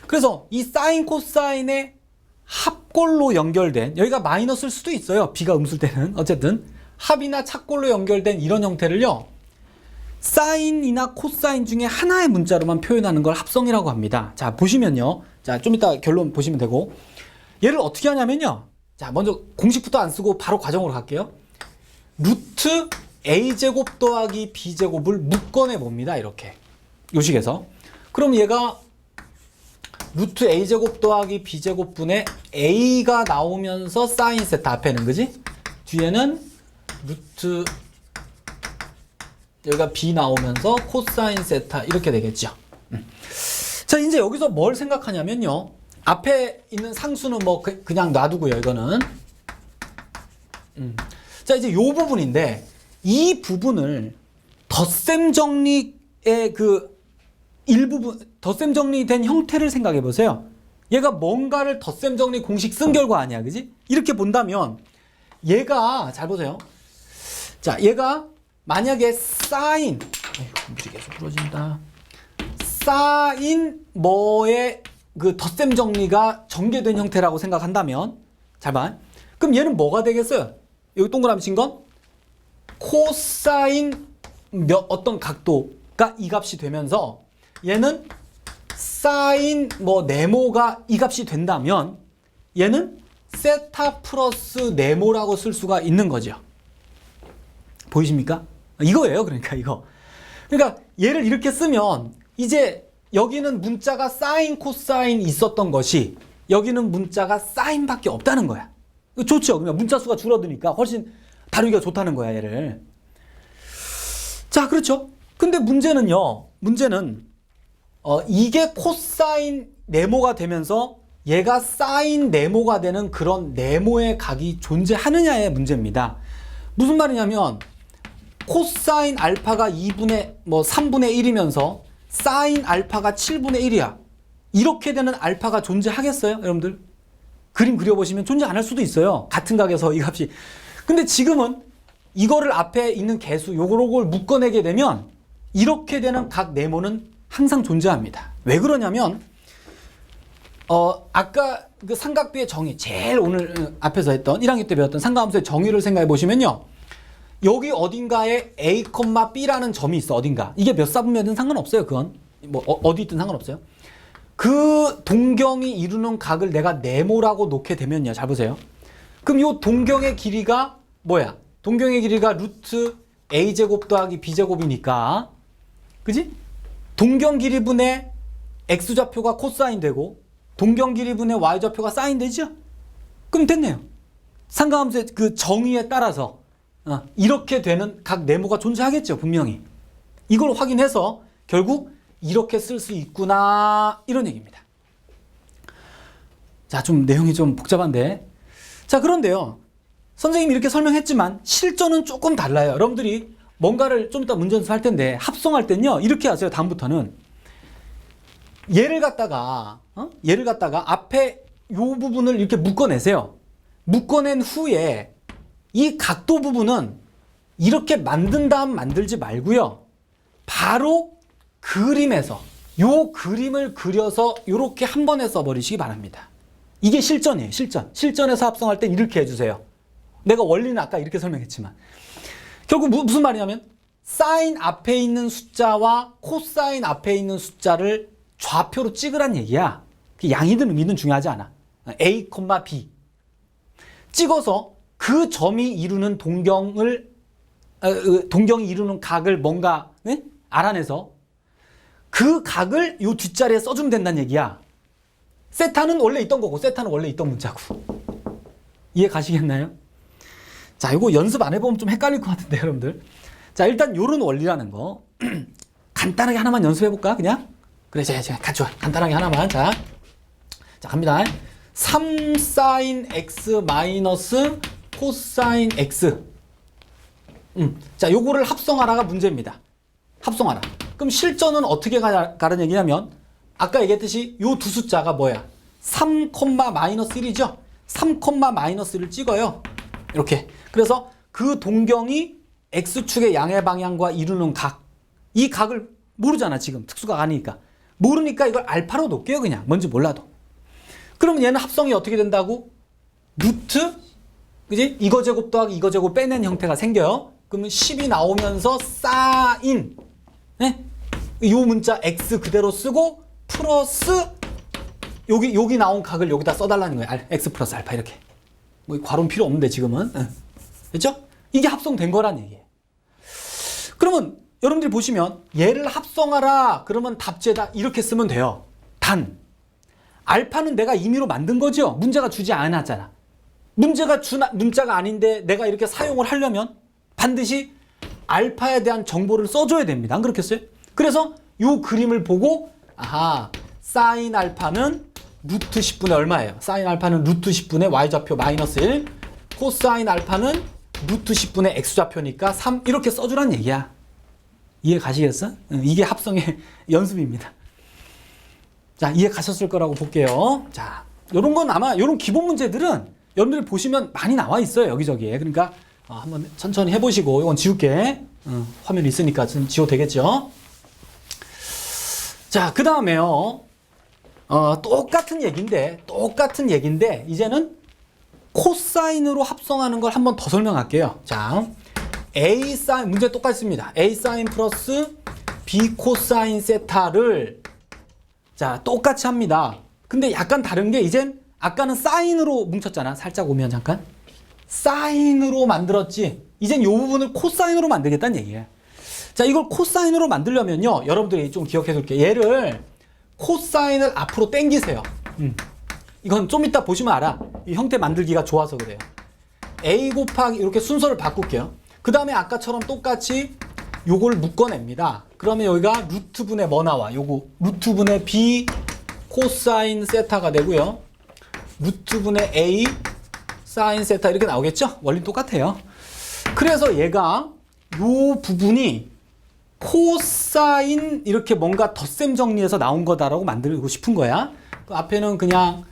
그래서 이 사인 코사인의 합골로 연결된, 여기가 마이너스일 수도 있어요. B가 음수일 때는. 어쨌든 합이나 착골로 연결된 이런 형태를요, 사인이나 코사인 중에 하나의 문자로만 표현하는 걸 합성이라고 합니다. 자, 보시면요. 자, 좀 이따 결론 보시면 되고. 얘를 어떻게 하냐면요. 자, 먼저 공식부터 안 쓰고 바로 과정으로 갈게요. 루트 a제곱 더하기 b제곱을 묶어내 봅니다. 이렇게. 요식에서. 그럼 얘가 루트 a제곱 더하기 b제곱분의 a가 나오면서 사인 세타 앞에는, 그지? 뒤에는 루트 여기가 b 나오면서 코사인 세타 이렇게 되겠죠. 자, 이제 여기서 뭘 생각하냐면요. 앞에 있는 상수는 뭐 그냥 놔두고요. 이거는. 자, 이제 요 부분인데 이 부분을 덧셈 정리의 그 일부분, 덧셈 정리된 형태를 생각해 보세요. 얘가 뭔가를 덧셈 정리 공식 쓴 결과 아니야, 그지? 이렇게 본다면 얘가, 잘 보세요. 자, 얘가 만약에 사인, 물이 계속 부러진다. 사인 뭐의 그 덧셈 정리가 전개된 형태라고 생각한다면, 잘 봐. 그럼 얘는 뭐가 되겠어요? 여기 동그라미 친 건 코사인 어떤 각도가 이 값이 되면서 얘는 사인 뭐 네모가 이 값이 된다면 얘는 세타 플러스 네모라고 쓸 수가 있는 거죠. 보이십니까? 이거예요. 그러니까 이거. 그러니까 얘를 이렇게 쓰면 이제 여기는 문자가 사인, 코사인 있었던 것이 여기는 문자가 사인밖에 없다는 거야. 좋죠. 그러면 문자 수가 줄어드니까 훨씬 다루기가 좋다는 거야, 얘를. 자, 그렇죠. 근데 문제는요. 문제는 이게 코사인 네모가 되면서 얘가 사인 네모가 되는 그런 네모의 각이 존재하느냐의 문제입니다. 무슨 말이냐면 코사인 알파가 3분의 1이면서 사인 알파가 7분의 1이야. 이렇게 되는 알파가 존재하겠어요? 여러분들? 그림 그려보시면 존재 안 할 수도 있어요. 같은 각에서 이 값이. 근데 지금은 이거를 앞에 있는 개수, 요걸 묶어내게 되면 이렇게 되는 각 네모는 항상 존재합니다. 왜 그러냐면 아까 그 삼각비의 정의, 제일 오늘 앞에서 했던 1학년 때 배웠던 삼각함수의 정의를 생각해 보시면요. 여기 어딘가에 A, B라는 점이 있어. 어딘가. 이게 몇 사분면이든 상관없어요. 그건. 어디 있든 상관없어요. 그 동경이 이루는 각을 내가 네모라고 놓게 되면요. 잘 보세요. 그럼 이 동경의 길이가 뭐야? 동경의 길이가 루트 A제곱 더하기 B제곱이니까. 그지? 동경 길이분의 X좌표가 코사인 되고 동경 길이분의 Y좌표가 사인 되죠? 그럼 됐네요. 삼각함수의 그 정의에 따라서 이렇게 되는 각 네모가 존재하겠죠. 분명히. 이걸 확인해서 결국 이렇게 쓸 수 있구나 이런 얘기입니다. 자, 좀 내용이 좀 복잡한데. 자, 그런데요. 선생님이 이렇게 설명했지만 실전은 조금 달라요. 여러분들이 뭔가를 좀 이따 문제 연습할 텐데 합성할 땐요. 이렇게 하세요. 다음부터는. 얘를 갖다가 앞에 요 부분을 이렇게 묶어내세요. 묶어낸 후에 이 각도 부분은 이렇게 만든 다음 만들지 말고요. 바로 그림에서 요 그림을 그려서 이렇게 한 번에 써버리시기 바랍니다. 이게 실전이에요. 실전에서 합성할 땐 이렇게 해주세요. 내가 원리는 아까 이렇게 설명했지만 결국 무슨 말이냐면 사인 앞에 있는 숫자와 코사인 앞에 있는 숫자를 좌표로 찍으란 얘기야. 양이든 음이든 중요하지 않아. A, B 찍어서 그 점이 이루는 동경이 이루는 각을 뭔가 알아내서 그 각을 요 뒷자리에 써주면 된다는 얘기야. 세타는 원래 있던 거고 세타는 원래 있던 문자고. 이해 가시겠나요? 자, 이거 연습 안 해보면 좀 헷갈릴 것 같은데 여러분들. 자, 일단 요런 원리라는 거 간단하게 하나만 연습해볼까 그냥? 그래, 제가 같이 간단하게 하나만. 자, 갑니다. 3 사인 x 마이너스 코사인 x. 자, 요거를 합성하라가 문제입니다. 합성하라. 그럼 실전은 어떻게 가는 얘기냐면 아까 얘기했듯이 요 두 숫자가 뭐야? 3, 마이너스 1이죠? 3, 마이너스 1을 찍어요. 이렇게. 그래서 그 동경이 x축의 양의 방향과 이루는 각. 이 각을 모르잖아, 지금. 특수각 아니니까. 모르니까 이걸 알파로 놓을게요, 그냥. 뭔지 몰라도. 그러면 얘는 합성이 어떻게 된다고? 루트, 그지? 이거 제곱 더하기 이거 제곱 빼낸 형태가 생겨요. 그러면 10이 나오면서 사인. 네? 이 문자 x 그대로 쓰고 플러스 여기 나온 각을 여기다 써달라는 거예요. x 플러스 알파 이렇게. 뭐 괄호는 필요 없는데 지금은. 됐죠? 이게 합성된 거란 얘기예요. 그러면 여러분들이 보시면 얘를 합성하라 그러면 답지에다 이렇게 쓰면 돼요. 단 알파는 내가 임의로 만든 거죠. 문제가 주지 않았잖아. 문제가 준 문자가 아닌데 내가 이렇게 사용을 하려면 반드시 알파에 대한 정보를 써줘야 됩니다. 안 그렇겠어요? 그래서 이 그림을 보고 아하, 사인 알파는 루트 10분의 얼마예요? 사인 알파는 루트 10분의 y좌표 마이너스 1, 코사인 알파는 루트 10분의 x좌표니까 3 이렇게 써주란 얘기야. 이해 가시겠어? 이게 합성의 연습입니다. 자, 이해 가셨을 거라고 볼게요. 자, 요런 건 아마 요런 기본 문제들은 여러분들 보시면 많이 나와 있어요. 여기저기에. 그러니까 한번 천천히 해보시고 이건 지울게. 화면이 있으니까 좀 지워도 되겠죠? 자, 그 다음에요. 똑같은 얘기인데 이제는 코사인으로 합성하는 걸 한번 더 설명할게요. 자, A 사인 문제 똑같습니다. A 사인 플러스 B 코사인 세타를 자, 똑같이 합니다. 근데 약간 다른 게 이젠 아까는 사인으로 뭉쳤잖아. 살짝 오면 잠깐. 사인으로 만들었지. 이젠 이 부분을 코사인으로 만들겠다는 얘기예요. 자, 이걸 코사인으로 만들려면요. 여러분들이 좀 기억해 둘게요. 얘를 코사인을 앞으로 당기세요. 이건 좀 이따 보시면 알아. 이 형태 만들기가 좋아서 그래요. A 곱하기 이렇게 순서를 바꿀게요. 그 다음에 아까처럼 똑같이 요걸 묶어냅니다. 그러면 여기가 루트분의 뭐 나와? 요거 루트분의 B 코사인 세타가 되고요. 루트분의 A 사인 세타 이렇게 나오겠죠? 원리는 똑같아요. 그래서 얘가 요 부분이 코사인 이렇게 뭔가 덧셈 정리해서 나온 거다라고 만들고 싶은 거야. 그 앞에는 그냥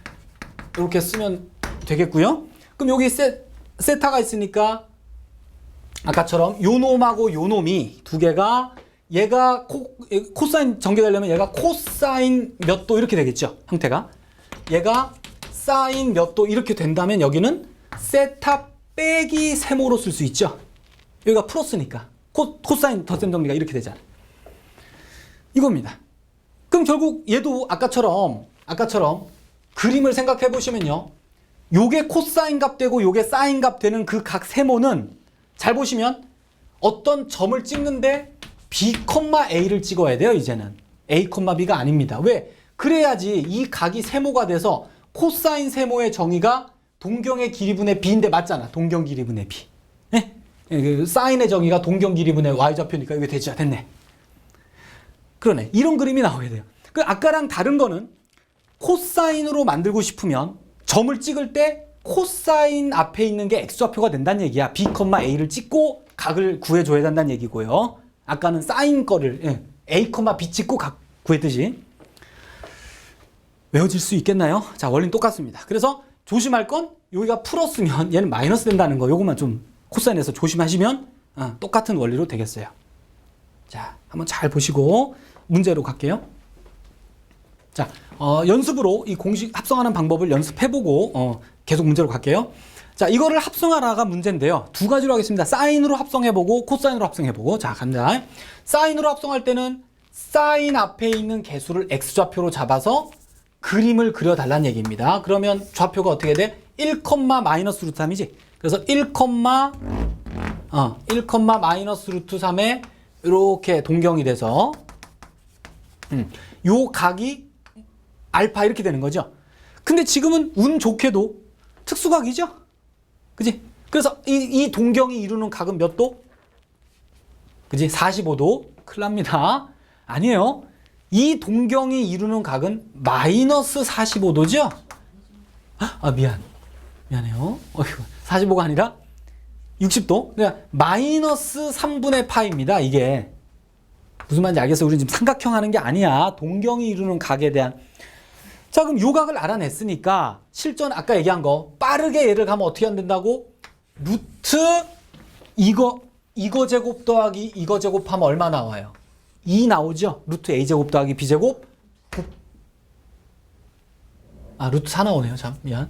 이렇게 쓰면 되겠고요. 그럼 여기 세타가 있으니까 아까처럼 요 놈하고 요 놈이 두 개가 얘가 코사인 전개되려면 얘가 코사인 몇 도 이렇게 되겠죠. 형태가. 얘가 사인 몇 도 이렇게 된다면 여기는 세타 빼기 세모로 쓸 수 있죠. 여기가 플러스니까. 코사인 덧셈 정리가 이렇게 되잖아. 이겁니다. 그럼 결국 얘도 아까처럼 그림을 생각해 보시면요. 요게 코사인 값 되고 요게 사인 값 되는 그 각 세모는 잘 보시면 어떤 점을 찍는데 B, A를 찍어야 돼요. 이제는 A, B가 아닙니다. 왜? 그래야지 이 각이 세모가 돼서 코사인 세모의 정의가 동경의 길이분의 B인데 맞잖아. 동경 길이분의 B. 네? 그 사인의 정의가 동경 길이분의 Y좌표니까 이게 되죠. 됐네. 그러네. 이런 그림이 나와야 돼요. 그 아까랑 다른 거는 코사인으로 만들고 싶으면 점을 찍을 때 코사인 앞에 있는 게 X좌표가 된다는 얘기야. B, A를 찍고 각을 구해줘야 된다는 얘기고요. 아까는 사인 거를 A, B 찍고 각 구했듯이. 외워질 수 있겠나요? 자, 원리는 똑같습니다. 그래서 조심할 건 여기가 플러스면 얘는 마이너스 된다는 거. 요것만 좀 코사인에서 조심하시면 똑같은 원리로 되겠어요. 자, 한번 잘 보시고 문제로 갈게요. 자, 연습으로 이 공식 합성하는 방법을 연습해보고 계속 문제로 갈게요. 자, 이거를 합성하라가 문제인데요. 두 가지로 하겠습니다. 사인으로 합성해보고 코사인으로 합성해보고. 자, 갑니다. 사인으로 합성할 때는 사인 앞에 있는 개수를 X좌표로 잡아서 그림을 그려달라는 얘기입니다. 그러면 좌표가 어떻게 돼? 1, 마이너스 루트 3이지. 그래서 1, 마이너스 루트 3에 이렇게 동경이 돼서 요 각이 알파 이렇게 되는 거죠. 근데 지금은 운 좋게도 특수각이죠. 그지? 그래서 이 동경이 이루는 각은 몇 도? 그지? 45도. 큰일 납니다. 아니에요. 이 동경이 이루는 각은 마이너스 45도죠? 미안해요. 45가 아니라 60도. 그러니까 마이너스 3분의 파입니다. 이게. 무슨 말인지 알겠어요? 우리는 지금 삼각형 하는 게 아니야. 동경이 이루는 각에 대한. 자, 그럼 요 각을 알아냈으니까 실전 아까 얘기한 거 빠르게 얘를 가면 어떻게 하면 된다고? 루트 이거 제곱 더하기 이거 제곱하면 얼마 나와요? 2 나오죠? 루트 A제곱 더하기 B제곱 루트 4 나오네요. 참 미안.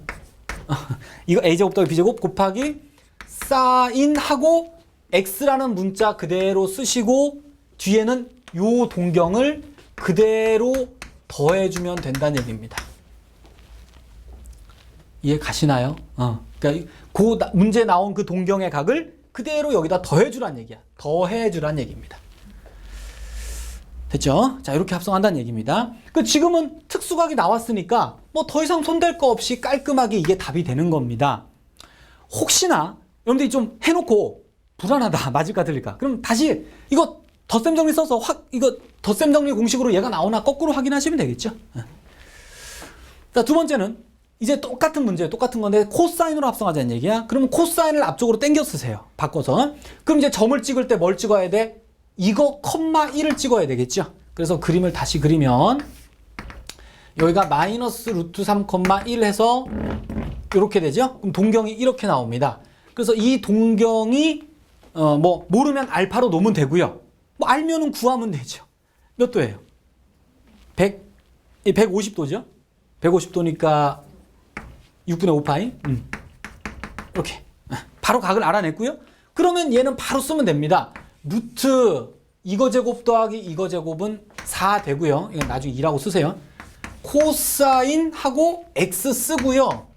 이거 A제곱 더하기 B제곱 곱하기 사인하고 X라는 문자 그대로 쓰시고 뒤에는 요 동경을 그대로 더해주면 된다는 얘기입니다. 이해 가시나요? 그러니까 그 문제 나온 그 동경의 각을 그대로 여기다 더해주란 얘기야. 더해주란 얘기입니다. 됐죠? 자, 이렇게 합성한다는 얘기입니다. 지금은 특수각이 나왔으니까 뭐 더 이상 손댈 거 없이 깔끔하게 이게 답이 되는 겁니다. 혹시나 여러분들이 좀 해놓고 불안하다, 맞을까 틀릴까? 그럼 다시 이거 덧셈 정리 써서 이거 덧셈 정리 공식으로 얘가 나오나 거꾸로 확인하시면 되겠죠? 자, 두 번째는 이제 똑같은 문제예요. 똑같은 건데 코사인으로 합성하자는 얘기야. 그러면 코사인을 앞쪽으로 당겨 쓰세요. 바꿔서. 그럼 이제 점을 찍을 때 뭘 찍어야 돼? 이거 1을 찍어야 되겠죠? 그래서 그림을 다시 그리면 여기가 마이너스 루트 3, 1 해서 이렇게 되죠? 그럼 동경이 이렇게 나옵니다. 그래서 이 동경이 뭐 모르면 알파로 놓으면 되고요. 뭐 알면은 구하면 되죠. 몇 도예요? 150도죠? 150도니까 6분의 5파이. 이렇게 바로 각을 알아냈고요. 그러면 얘는 바로 쓰면 됩니다. 루트 이거 제곱 더하기 이거 제곱은 4 되고요. 이건 나중에 2라고 쓰세요. 코사인하고 X 쓰고요.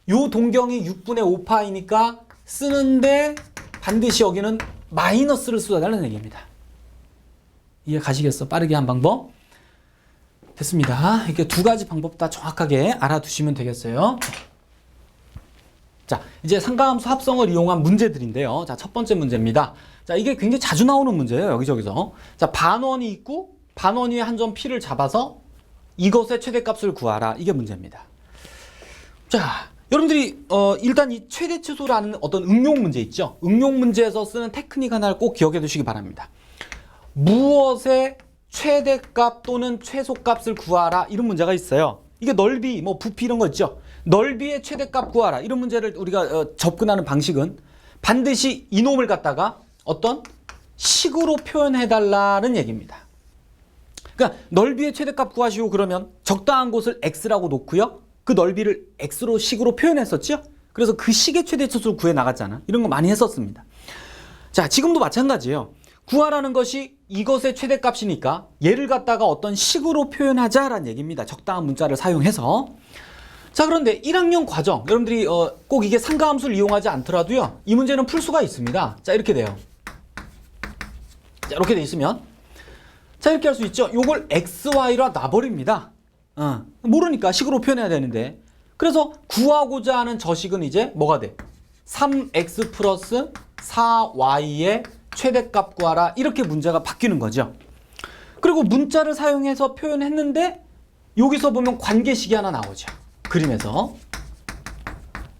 요 동경이 6분의 5파이니까 쓰는데 반드시 여기는 마이너스를 써달라는 얘기입니다. 이해 가시겠어? 빠르게 한 방법. 됐습니다. 이렇게 두 가지 방법 다 정확하게 알아두시면 되겠어요. 자, 이제 상가함수 합성을 이용한 문제들인데요. 자, 첫 번째 문제입니다. 자, 이게 굉장히 자주 나오는 문제예요. 여기저기서. 자, 반원이 있고 반원 위에 한 점 P를 잡아서 이것의 최대값을 구하라. 이게 문제입니다. 자, 여러분들이 일단 이 최대치수라는 어떤 응용 문제 있죠. 응용 문제에서 쓰는 테크닉 하나를 꼭 기억해 두시기 바랍니다. 무엇의 최대값 또는 최소값을 구하라. 이런 문제가 있어요. 이게 넓이, 뭐 부피 이런 거 있죠. 넓이의 최대값 구하라. 이런 문제를 우리가 접근하는 방식은 반드시 이놈을 갖다가 어떤 식으로 표현해달라는 얘기입니다. 그러니까 넓이의 최대값 구하시오 그러면 적당한 곳을 x라고 놓고요. 그 넓이를 x로 식으로 표현했었죠. 그래서 그 식의 최대치수를 구해 나갔잖아. 이런 거 많이 했었습니다. 자, 지금도 마찬가지예요. 구하라는 것이 이것의 최대값이니까 얘를 갖다가 어떤 식으로 표현하자라는 얘기입니다. 적당한 문자를 사용해서. 자, 그런데 1학년 과정 여러분들이 꼭 이게 상가함수를 이용하지 않더라도요. 이 문제는 풀 수가 있습니다. 자, 이렇게 돼요. 자, 이렇게 돼 있으면 자, 이렇게 할 수 있죠. 요걸 xy로 놔버립니다. 모르니까 식으로 표현해야 되는데 그래서 구하고자 하는 저식은 이제 뭐가 돼? 3x 플러스 4y의 최대값 구하라. 이렇게 문제가 바뀌는 거죠. 그리고 문자를 사용해서 표현했는데 여기서 보면 관계식이 하나 나오죠. 그림에서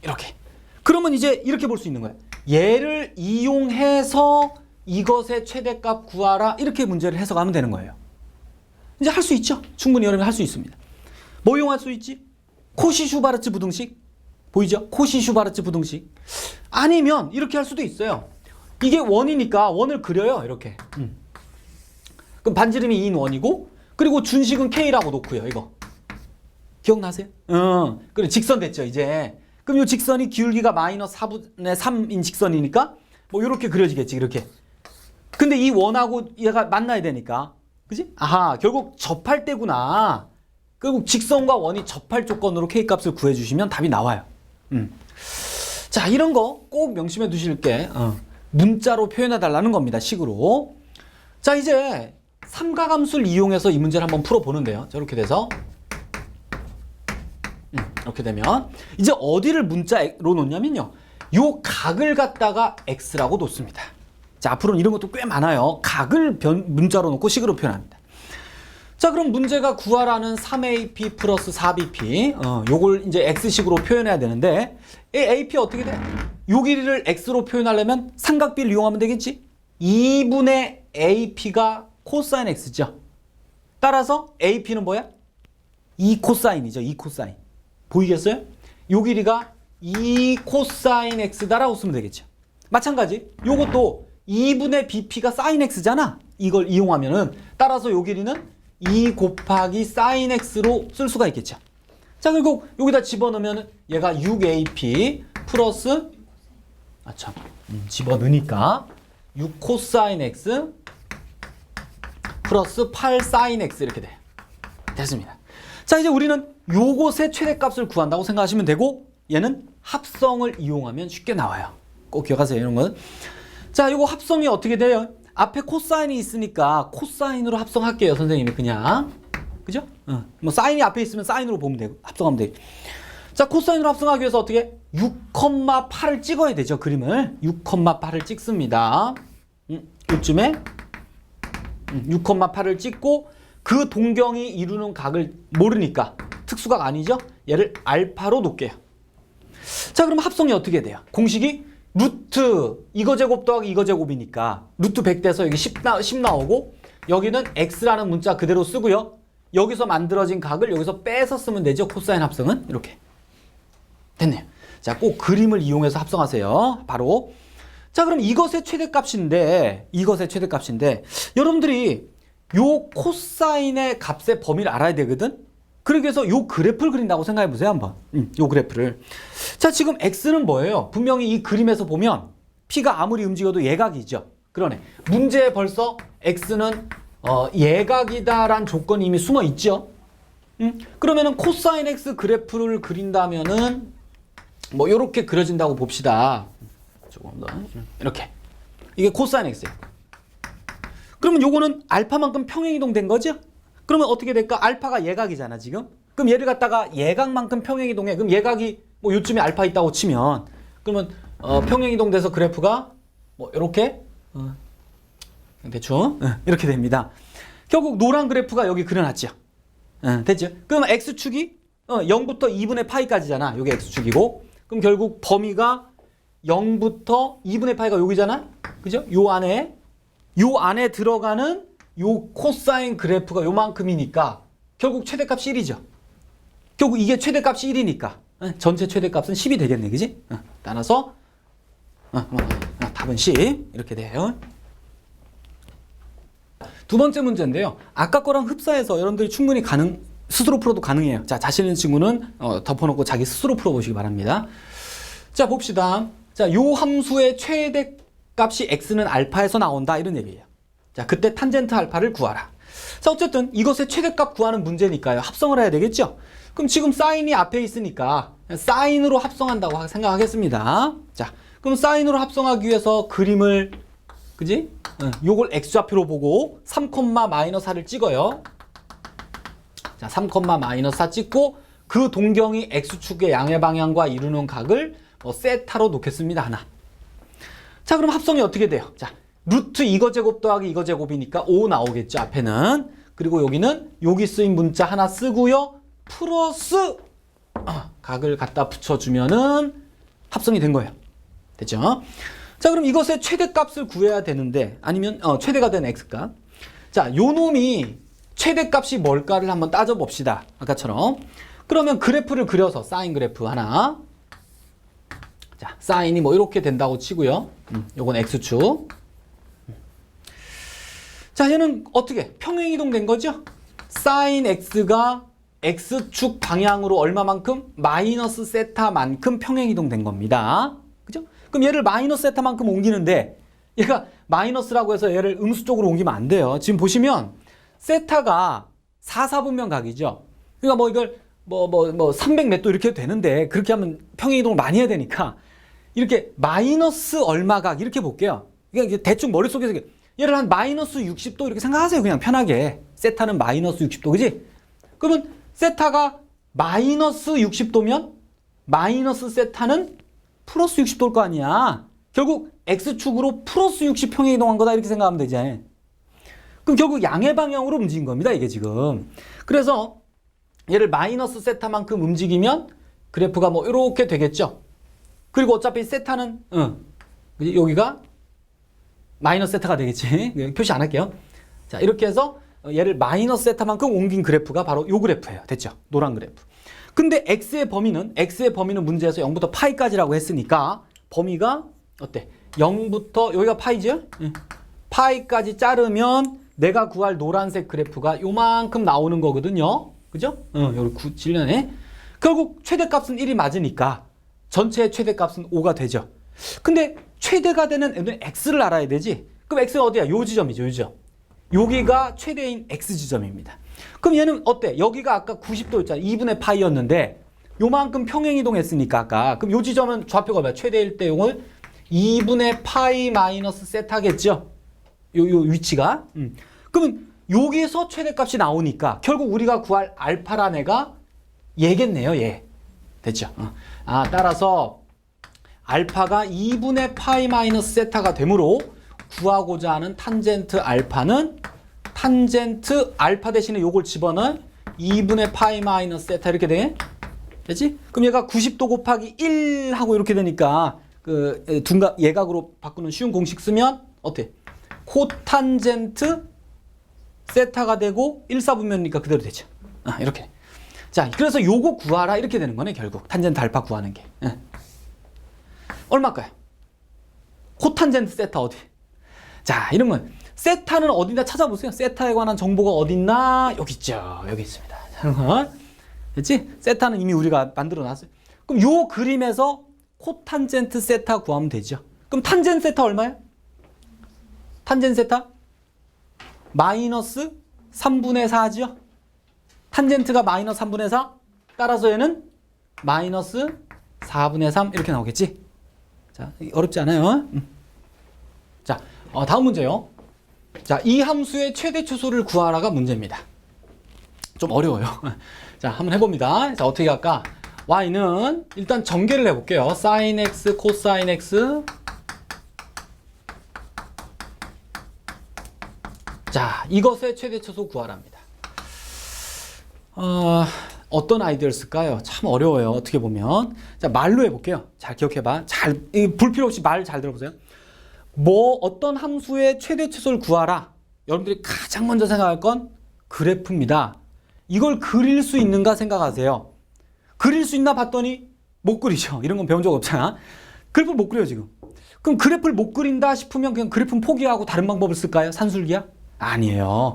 이렇게. 그러면 이제 이렇게 볼 수 있는 거예요. 얘를 이용해서 이것의 최대값 구하라. 이렇게 문제를 해석하면 되는 거예요. 이제 할 수 있죠. 충분히 여러분이 할 수 있습니다. 뭐 이용할 수 있지? 코시-슈바르츠 부등식 보이죠? 코시-슈바르츠 부등식. 아니면 이렇게 할 수도 있어요. 이게 원이니까 원을 그려요. 이렇게. 그럼 반지름이 2인 원이고 그리고 준식은 K라고 놓고요. 이거 기억나세요? 그래 직선 됐죠 이제. 그럼 이 직선이 기울기가 마이너스 4분의 3인 직선이니까 뭐 이렇게 그려지겠지. 이렇게. 근데 이 원하고 얘가 만나야 되니까 그지? 아하, 결국 접할 때구나. 결국 직선과 원이 접할 조건으로 K값을 구해주시면 답이 나와요. 자, 이런 거 꼭 명심해 두실 게 문자로 표현해달라는 겁니다. 식으로. 자, 이제 삼각함수를 이용해서 이 문제를 한번 풀어보는데요. 자, 이렇게 돼서 이렇게 되면 이제 어디를 문자로 놓냐면요. 요 각을 갖다가 x라고 놓습니다. 자, 앞으로는 이런 것도 꽤 많아요. 각을 문자로 놓고 식으로 표현합니다. 자, 그럼 문제가 구하라는 3AP 플러스 4BP 요걸 이제 x식으로 표현해야 되는데 이 AP 어떻게 돼? 요 길이를 x로 표현하려면 삼각비를 이용하면 되겠지? 2분의 AP가 코사인 x죠. 따라서 AP는 뭐야? 2 코사인이죠. 2 코사인. 보이겠어요? 요 길이가 2 코사인 x다라고 쓰면 되겠죠. 마찬가지 요것도 2분의 BP가 사인 x잖아. 이걸 이용하면은 따라서 요 길이는 2 곱하기 사인 x로 쓸 수가 있겠죠. 자, 그리고 여기다 집어넣으면 얘가 6AP 플러스 집어넣으니까 6 코사인 x 플러스 8 사인 x 이렇게 돼. 됐습니다. 자, 이제 우리는 요것의 최대값을 구한다고 생각하시면 되고 얘는 합성을 이용하면 쉽게 나와요. 꼭 기억하세요. 이런 건. 자, 요거 합성이 어떻게 돼요? 앞에 코사인이 있으니까 코사인으로 합성할게요. 선생님이 그냥. 그죠? 뭐 사인이 앞에 있으면 사인으로 보면 되고 합성하면 돼요. 자, 코사인으로 합성하기 위해서 어떻게? 6,8을 찍어야 되죠. 그림을. 6,8을 찍습니다. 이쯤에 6,8을 찍고 그 동경이 이루는 각을 모르니까 특수각 아니죠? 얘를 알파로 놓을게요. 자, 그럼 합성이 어떻게 돼요? 공식이 루트 이거 제곱 더하기 이거 제곱이니까 루트 100 돼서 여기 10 나오고 여기는 x라는 문자 그대로 쓰고요. 여기서 만들어진 각을 여기서 빼서 쓰면 되죠. 코사인 합성은 이렇게 됐네요. 자, 꼭 그림을 이용해서 합성하세요. 바로. 자, 그럼 이것의 최대값인데 여러분들이 요 코사인의 값의 범위를 알아야 되거든. 그러기 위해서 요 그래프를 그린다고 생각해 보세요. 한번. 요 그래프를. 자, 지금 x는 뭐예요? 분명히 이 그림에서 보면 p가 아무리 움직여도 예각이죠. 그러네. 문제에 벌써 x는 예각이다란 조건이 이미 숨어 있죠. 그러면은 코사인 x 그래프를 그린다면은 뭐 요렇게 그려진다고 봅시다. 조금 더 이렇게. 이게 코사인 x예요. 그러면 요거는 알파만큼 평행이동 된 거죠? 그러면 어떻게 될까? 알파가 예각이잖아, 지금. 그럼 얘를 갖다가 예각만큼 평행이동해. 그럼 예각이 뭐 요쯤에 알파 있다고 치면 그러면 평행이동돼서 그래프가 뭐 이렇게 대충 이렇게 됩니다. 결국 노란 그래프가 여기 그려놨죠. 됐죠? 그럼 x축이 0부터 2분의 파이까지잖아. 여기 x축이고. 그럼 결국 범위가 0부터 2분의 파이가 여기잖아. 그죠? 요 안에 들어가는 요 코사인 그래프가 요만큼이니까 결국 최대값이 1이죠. 결국 이게 최대값이 1이니까 전체 최대값은 10이 되겠네. 그지? 따라서 답은 10 이렇게 돼요. 두 번째 문제인데요. 아까 거랑 흡사해서 여러분들이 충분히 스스로 풀어도 가능해요. 자, 자신 있는 친구는 덮어놓고 자기 스스로 풀어보시기 바랍니다. 자, 봅시다. 자, 요 함수의 최대값이 x는 알파에서 나온다 이런 얘기예요. 자, 그때 탄젠트 알파를 구하라. 자, 어쨌든 이것의 최대값 구하는 문제니까요. 합성을 해야 되겠죠? 그럼 지금 사인이 앞에 있으니까 사인으로 합성한다고 생각하겠습니다. 자, 그럼 사인으로 합성하기 위해서 그림을 그지? 요걸 x좌표로 보고 3,-4를 찍어요. 자, 3,-4 찍고 그 동경이 x축의 양의 방향과 이루는 각을 세타로 놓겠습니다. 하나. 자, 그럼 합성이 어떻게 돼요? 자, 루트 이거 제곱 더하기 이거 제곱이니까 5 나오겠죠, 앞에는. 그리고 여기는 여기 쓰인 문자 하나 쓰고요. 플러스 각을 갖다 붙여주면은 합성이 된 거예요. 됐죠? 자, 그럼 이것의 최대값을 구해야 되는데 아니면 최대가 된 x값. 자, 요 놈이 최대값이 뭘까를 한번 따져봅시다. 아까처럼. 그러면 그래프를 그려서 사인 그래프 하나. 자, 사인이 뭐 이렇게 된다고 치고요. 요건 x축. 자, 얘는 어떻게? 평행이동 된 거죠? 사인 x가 x축 방향으로 얼마만큼? 마이너스 세타만큼 평행이동 된 겁니다. 그죠? 그럼 얘를 마이너스 세타만큼 옮기는데 얘가 마이너스라고 해서 얘를 음수 쪽으로 옮기면 안 돼요. 지금 보시면 세타가 4,4분면 각이죠. 그러니까 뭐 이걸 300 몇 도 이렇게 해도 되는데 그렇게 하면 평행이동을 많이 해야 되니까 이렇게 마이너스 얼마 각 이렇게 볼게요. 그러니까 대충 머릿속에서 얘를 한 마이너스 60도 이렇게 생각하세요. 그냥 편하게. 세타는 마이너스 60도, 그지? 그러면 세타가 마이너스 60도면 마이너스 세타는 플러스 60도일 거 아니야. 결국 x축으로 플러스 60 평행이동한 거다 이렇게 생각하면 되지. 그럼 결국 양의 방향으로 움직인 겁니다. 이게 지금. 그래서 얘를 마이너스 세타만큼 움직이면 그래프가 뭐 이렇게 되겠죠. 그리고 어차피 세타는 여기가 마이너스 세타가 되겠지. 표시 안 할게요. 자, 이렇게 해서 얘를 마이너스 세타만큼 옮긴 그래프가 바로 요 그래프예요. 됐죠? 노란 그래프. 근데 x의 범위는 문제에서 0부터 파이까지라고 했으니까 범위가 어때? 0부터 여기가 파이죠? 파이까지 자르면 내가 구할 노란색 그래프가 요만큼 나오는 거거든요. 그죠? 여기 질려네. 결국 최대값은 1이 맞으니까 전체의 최대값은 5가 되죠. 근데 최대가 되는 x를 알아야 되지. 그럼 x가 어디야? 요 지점이죠. 요 지점. 여기가 최대인 x 지점입니다. 그럼 얘는 어때? 여기가 아까 90도였잖아. 2분의 파이였는데 요만큼 평행이동했으니까 아까. 그럼 요 지점은 좌표가 뭐야? 최대일 때 용을 2분의 파이 마이너스 세타겠죠? 요 위치가. 그러면 여기서 최대값이 나오니까 결국 우리가 구할 알파란 애가 얘겠네요. 얘. 됐죠? 따라서 알파가 2분의 파이 마이너스 세타가 되므로 구하고자 하는 탄젠트 알파는 탄젠트 알파 대신에 요걸 집어넣은 2분의 파이 마이너스 세타 이렇게 돼. 됐지? 그럼 얘가 90도 곱하기 1 하고 이렇게 되니까 그 둔각 예각으로 바꾸는 쉬운 공식 쓰면 어때? 코탄젠트 세타가 되고 1,4분면이니까 그대로 되죠. 이렇게. 자, 그래서 요거 구하라 이렇게 되는 거네, 결국. 탄젠트 알파 구하는 게. 얼마일까요? 코탄젠트 세타 어디? 자, 이러면 세타는 어디나 찾아보세요. 세타에 관한 정보가 어딨나? 여기 있죠. 여기 있습니다. 됐지? 세타는 이미 우리가 만들어 놨어요. 그럼 요 그림에서 코탄젠트 세타 구하면 되죠. 그럼 탄젠트 세타 얼마야? 탄젠트 세타? 마이너스 3분의 4죠? 탄젠트가 마이너스 3분의 4? 따라서 얘는 마이너스 4분의 3 이렇게 나오겠지? 자, 어렵지 않아요? 자, 다음 문제요. 자, 이 함수의 최대 초소를 구하라가 문제입니다. 좀 어려워요. 자, 한번 해봅니다. 자, 어떻게 할까? y는 일단 전개를 해볼게요. sin x, cosine x. 자, 이것의 최대치수 구하랍니다. 어떤 아이디어를 쓸까요? 참 어려워요. 어떻게 보면. 자, 말로 해볼게요. 잘 기억해봐. 불 필요 없이 말 잘 들어보세요. 어떤 함수의 최대치수를 구하라. 여러분들이 가장 먼저 생각할 건 그래프입니다. 이걸 그릴 수 있는가 생각하세요. 그릴 수 있나 봤더니 못 그리죠. 이런 건 배운 적 없잖아. 그래프를 못 그려요, 지금. 그럼 그래프를 못 그린다 싶으면 그냥 그래프는 포기하고 다른 방법을 쓸까요? 산술기야? 아니에요.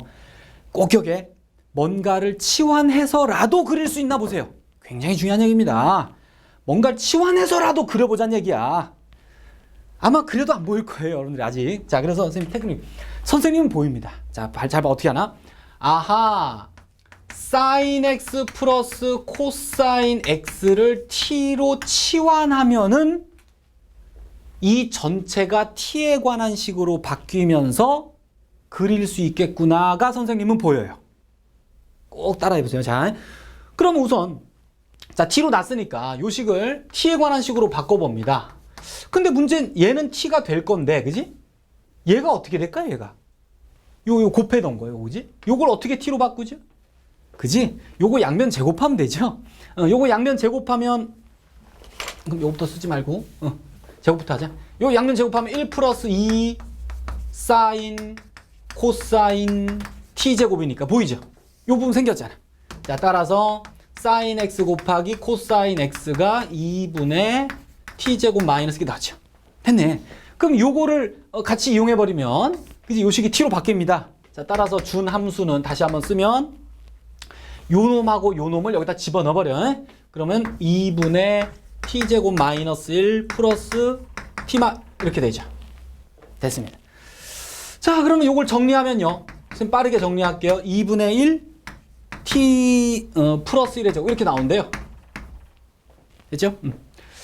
꼭 기억해. 뭔가를 치환해서라도 그릴 수 있나 보세요. 굉장히 중요한 얘기입니다. 뭔가를 치환해서라도 그려보자는 얘기야. 아마 그려도 안 보일 거예요, 여러분들이 아직. 자, 그래서 선생님 테크닉. 선생님은 보입니다. 자, 잘 봐. 어떻게 하나? 아하. sin x 플러스 코사인 x를 t로 치환하면은 이 전체가 t에 관한 식으로 바뀌면서 그릴 수 있겠구나가 선생님은 보여요. 꼭 따라해보세요. 자, 그럼 우선 자 t로 놨으니까 요 식을 t에 관한 식으로 바꿔봅니다. 근데 문제는 얘는 t가 될 건데, 그지? 얘가 어떻게 될까요, 얘가? 요 곱해던 거예요, 그지? 요걸 어떻게 t로 바꾸죠? 그지? 요거 양면 제곱하면 되죠? 요거 양면 제곱하면, 그럼 요거부터 쓰지 말고, 제곱부터 하자. 요 양면 제곱하면 1 플러스 2 사인, 코사인, t제곱이니까 보이죠? 요 부분 생겼잖아. 자, 따라서 사인 x 곱하기 코사인 x가 2분의 t제곱 마이너스 게 나죠. 됐네. 그럼 요거를 같이 이용해버리면, 그지? 요 식이 t로 바뀝니다. 자, 따라서 준 함수는 다시 한번 쓰면, 요 놈하고 요 놈을 여기다 집어넣어버려. 그러면 2분의 t제곱 마이너스 1 플러스 이렇게 되죠. 됐습니다. 자, 그러면 요걸 정리하면요. 지금 빠르게 정리할게요. 2분의 1 t 플러스 1의 제곱 이렇게 나온대요. 됐죠?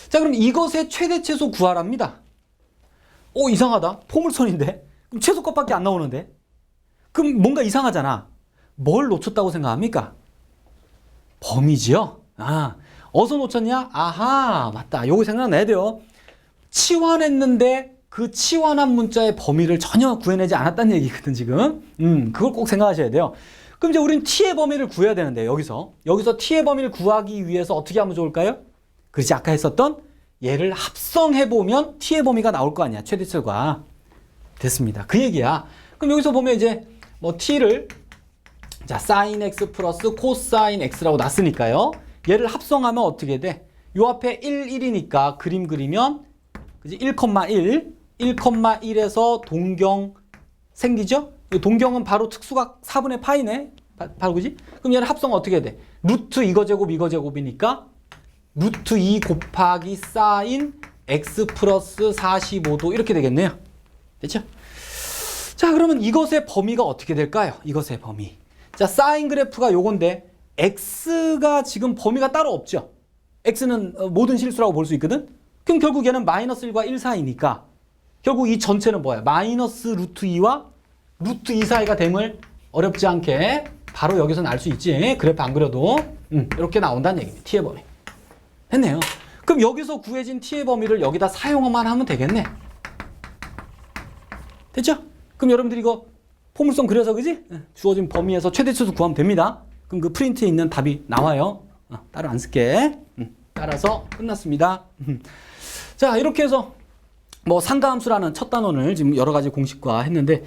자, 그럼 이것의 최대치수 구하랍니다. 오, 이상하다. 포물선인데? 그럼 최소값밖에 안 나오는데? 그럼 뭔가 이상하잖아. 뭘 놓쳤다고 생각합니까? 범위지요? 아, 어디서 놓쳤냐? 아하, 맞다. 요거 생각나야 돼요. 치환했는데 그 치환한 문자의 범위를 전혀 구해내지 않았다는 얘기거든, 지금. 그걸 꼭 생각하셔야 돼요. 그럼 이제 우린 t의 범위를 구해야 되는데, 여기서 t의 범위를 구하기 위해서 어떻게 하면 좋을까요? 그렇지, 아까 했었던 얘를 합성해보면 t의 범위가 나올 거 아니야, 최대치수가. 됐습니다. 그 얘기야. 그럼 여기서 보면 이제 t를 자, sin x 플러스 코사인 x라고 놨으니까요. 얘를 합성하면 어떻게 돼? 요 앞에 1, 1이니까 그림 그리면 그지? 1,1, 1,1에서 동경 생기죠? 이 동경은 바로 특수각 4분의 파이네. 바로 그지? 그럼 얘를 합성은 어떻게 돼? 루트 이거 제곱이니까 루트 2 곱하기 사인 x 플러스 45도 이렇게 되겠네요. 됐죠? 자, 그러면 이것의 범위가 어떻게 될까요? 이것의 범위. 자, 사인 그래프가 요건데 x가 지금 범위가 따로 없죠. x는 모든 실수라고 볼 수 있거든. 그럼 결국 얘는 마이너스 1과 1 사이니까 결국 이 전체는 뭐야? 마이너스 루트 2와 루트 2 사이가 됨을 어렵지 않게 바로 여기서는 알 수 있지. 그래프 안 그려도 이렇게 나온다는 얘기입니다. t의 범위. 됐네요. 그럼 여기서 구해진 t의 범위를 여기다 사용만 하면 되겠네. 됐죠? 그럼 여러분들 이거 포물선 그려서, 그지? 주어진 범위에서 최대치수 구하면 됩니다. 그럼 그 프린트에 있는 답이 나와요. 따로 안 쓸게. 따라서 끝났습니다. 자, 이렇게 해서 상가함수라는 첫 단원을 지금 여러 가지 공식과 했는데,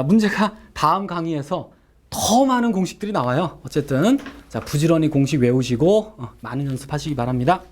문제가 다음 강의에서 더 많은 공식들이 나와요. 어쨌든 자, 부지런히 공식 외우시고 많은 연습하시기 바랍니다.